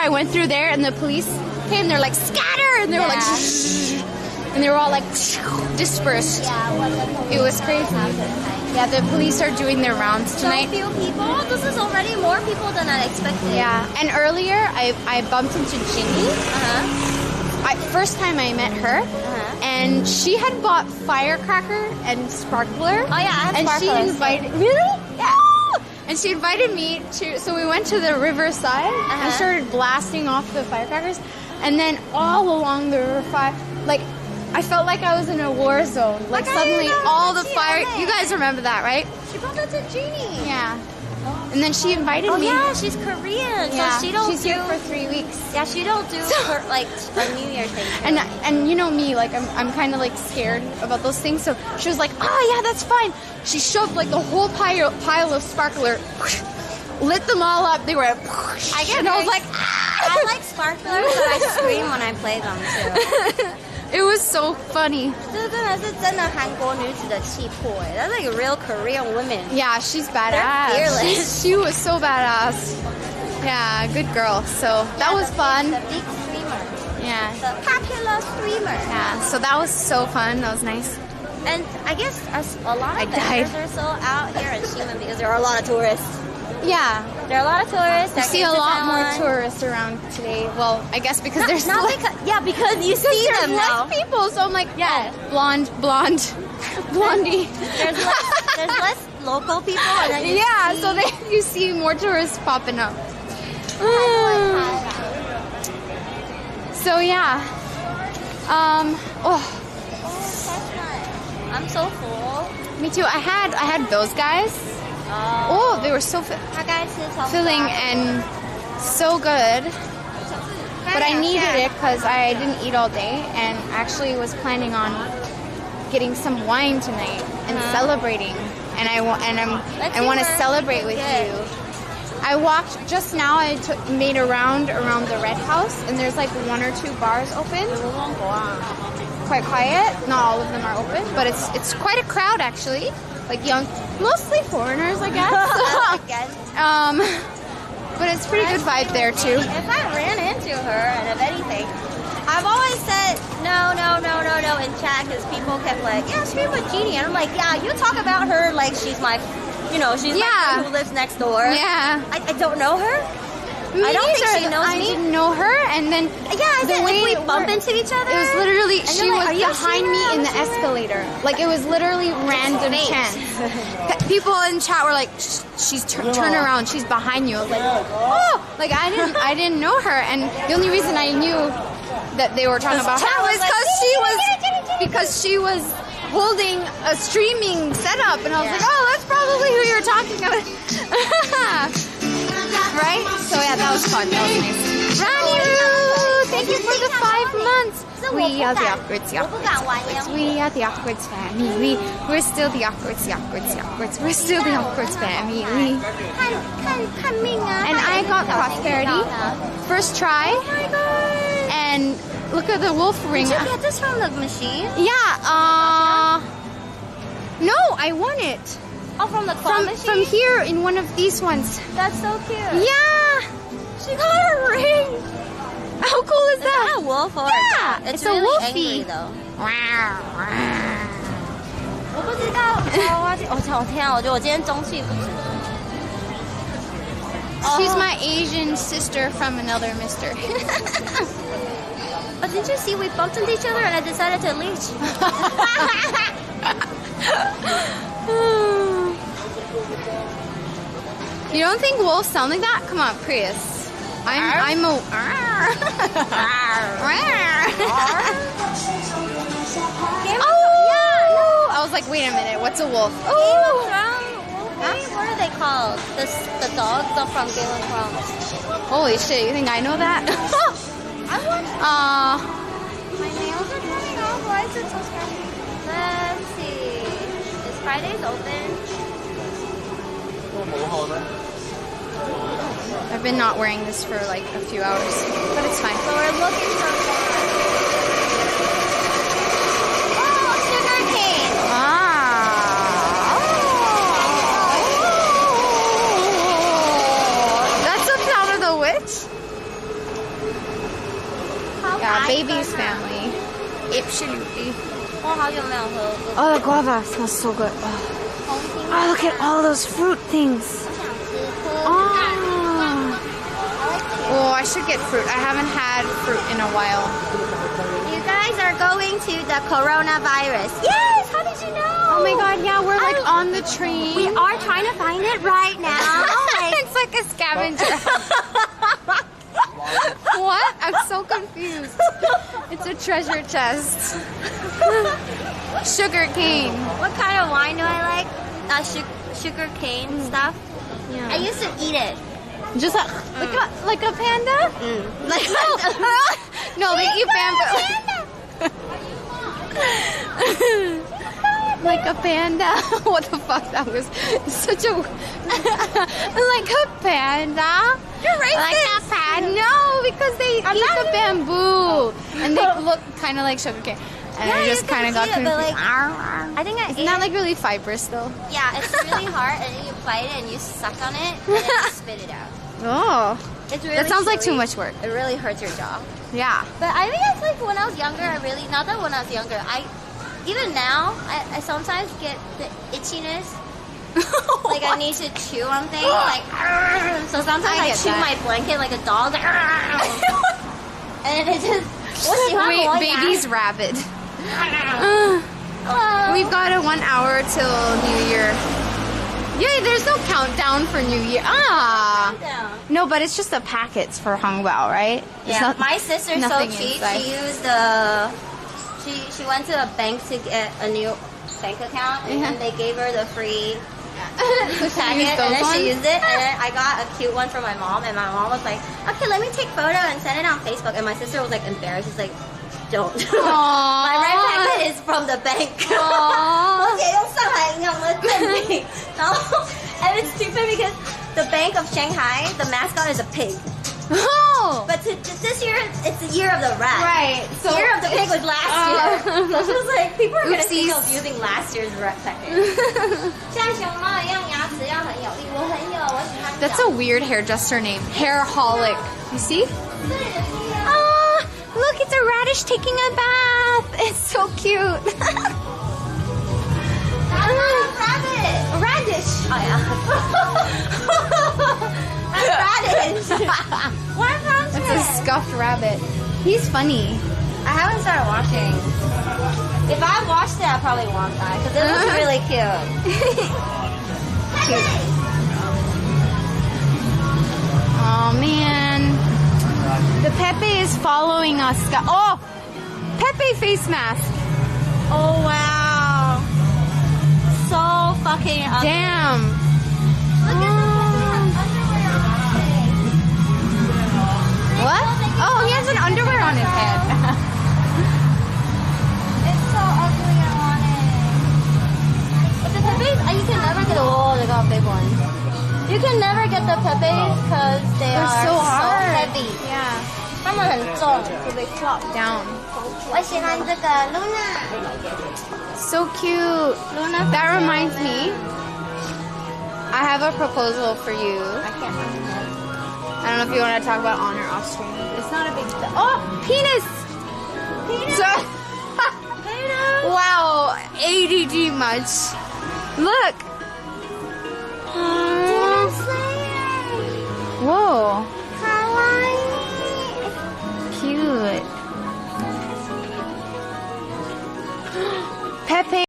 I went through there and the police came. They're like scatter, and they were like, and they were all like dispersed. Yeah, it was crazy. Yeah, the police are doing their rounds tonight. So few people. This is already more people than I expected. Yeah, and earlier I bumped into Ginny. First time I met her, and she had bought firecracker and sparkler. Oh yeah, I have and sparklers. she invited really. Yeah. And she invited me to. So we went to the riverside and started blasting off the firecrackers, and then all along the river, like I felt like I was in a war zone. Like suddenly all the fire. You guys remember that, right? She bumped into Jeannie. Yeah. And then she invited me. Oh yeah, she's Korean. Yeah, so she don't she's here for 3 weeks. Yeah, she don't do like a New Year thing. And you know me, like I'm kind of like scared about those things. So she was like, oh yeah, that's fine. She shoved like the whole pile of sparkler, lit them all up. They were, and I was like, I like sparklers, but I scream when I play them too. It was so funny. 这真的是真的韩国女子的气魄哎 That's like real Korean women. Yeah, she's badass. They're fearless. She was so badass. Yeah, good girl. So that was fun. The big streamer. Yeah. The popular streamer. Yeah. So that was so fun. That was nice. And I guess a lot of vendors are still out here in Xiamen because there are a lot of tourists. Yeah. There are a lot of tourists. You see a lot more tourists around today. Well, I guess because there's because you see them now. less people. So I'm like, yeah, blondie. There's less local people, and then so then you see more tourists popping up. So yeah. I'm so full. Me too. I had those guys. They were so filling and so good. But I needed it because I didn't eat all day, and actually was planning on getting some wine tonight and celebrating. And I want to celebrate with you. I walked just now. I made a round around the Red House, and there's like 1 or 2 bars open. Quite quiet. Not all of them are open, but it's quite a crowd actually. Like young, mostly foreigners, I guess. But it's pretty good vibe there too. If I ran into her, and if anything, I've always said no in chat because people kept like, yeah, stream with Jeannie, and I'm like, yeah, you talk about her like she's my, she's my friend who lives next door. Yeah. I don't know her. I don't think she knows me. I didn't know her, and then the way we bump into each other. It was literally she like, was behind me in the escalator. Like it was literally random chance. People in chat were like, "She's turn around, she's behind you." I was like, "Oh!" Like I didn't know her, and the only reason I knew that they were talking about her was because she was holding a streaming setup, and I was like, "Oh, that's probably who you're talking about." Right? So yeah, that was fun. That was nice. Ranu, thank you for the 5 months. We are the awkwards. We are the awkwards family. We're still the awkwards. We're still the awkwards family. And I got prosperity. First try. Oh my god. And look at the wolf ring. Did you get this from the machine? Yeah. No, I won it. Oh, from the claw machine? From here in one of these ones. That's so cute. Yeah. She got a ring. How cool is that? Is that a wolf or it's a really wolfie. angry though. 我不知道，我天啊！我觉得我今天中气不足。She's my Asian sister from another mister. But did you see we bumped into each other and I decided to leave? You don't think wolves sound like that? Come on, Prius. I'm a. Oh, I was like, wait a minute, what's a wolf? Oh, what are they called? The dogs are from Game of Thrones. Holy shit! You think I know that? My nails are coming off. Why is it so scratchy? Let's see. Is Fridays open? I've been not wearing this for like a few hours, but it's fine. So we're looking for sugar cane. That's the sound of the witch? Yeah, baby's family. Absolutely. Oh, the guava smells so good. Oh, look at all those fruit things. Oh, I should get fruit. I haven't had fruit in a while. You guys are going to the coronavirus. Yes! How did you know? Oh my god, yeah, we're like on the train. We are trying to find it right now. It's like a scavenger. What? I'm so confused. It's a treasure chest. Sugar cane. What kind of wine do I like? Sugar cane stuff. Yeah. I used to eat it. Just like a panda? Like No, they eat bamboo. Like a panda? What the fuck? That was such a like a panda. You're racist. Like a panda? No, because they eat the bamboo and they look kind of like sugar cane. And I just kind of got confused. Like, I think Isn't that like really fibrous though? Yeah, it's really hard, and then you bite it and you suck on it, and then you spit it out. Oh, It's really that sounds like too chilly. much work. It really hurts your jaw. Yeah. But I think it's like when I was younger, not that when I was younger, even now, I sometimes get the itchiness. Like I need to chew on things, like, so sometimes I chew my blanket like a dog, like, and it just, Wait, baby's rabid. We've got 1 hour till New Year. Yay, there's no countdown for New Year. No, but it's just the packets for Hongbao, right? Yeah, my sister's so cheap. Inside. She used she went to a bank to get a new bank account, and then they gave her the free packet, and then she used it, and then I got a cute one for my mom, and my mom was like, okay, let me take photo and send it on Facebook, and my sister was like embarrassed. She's like, don't. My red packet is from the bank. And it's stupid because the Bank of Shanghai, the mascot is a pig. Oh! But this year, it's the year of the rat. Right. So year of the pig was last year. So she was like, people are going to think Oopsies. of using last year's rat packet. That's a weird hairdresser name. Hairholic. You see? Oh, look, it's a radish taking a bath. It's so cute. Rabbit. Radish. Oh, yeah. That's radish. What happened? It's a scuffed rabbit. He's funny. I haven't started watching. If I watched it, I'd probably want that because it looks really cute. Oh man, the Pepe is following us. Oh, Pepe face mask. Oh wow, so fucking ugly. Damn. Look at the underwear on it. What? Oh, he has an underwear on his head. It's so ugly. I want it. But the Pepe's, you can never get. Oh, they got big ones. You can never get the Pepe's because They're are so hard. heavy. Yeah. 它们很重。 So they flop down. 我喜欢这个 Luna。 So cute. Luna. That reminds me. I have a proposal for you. I can't remember. I don't know if you want to talk about on or off stream. It's not a big deal. Oh, penis! Penis. So, wow, ADD much. Look. Whoa. Cute. Pepe.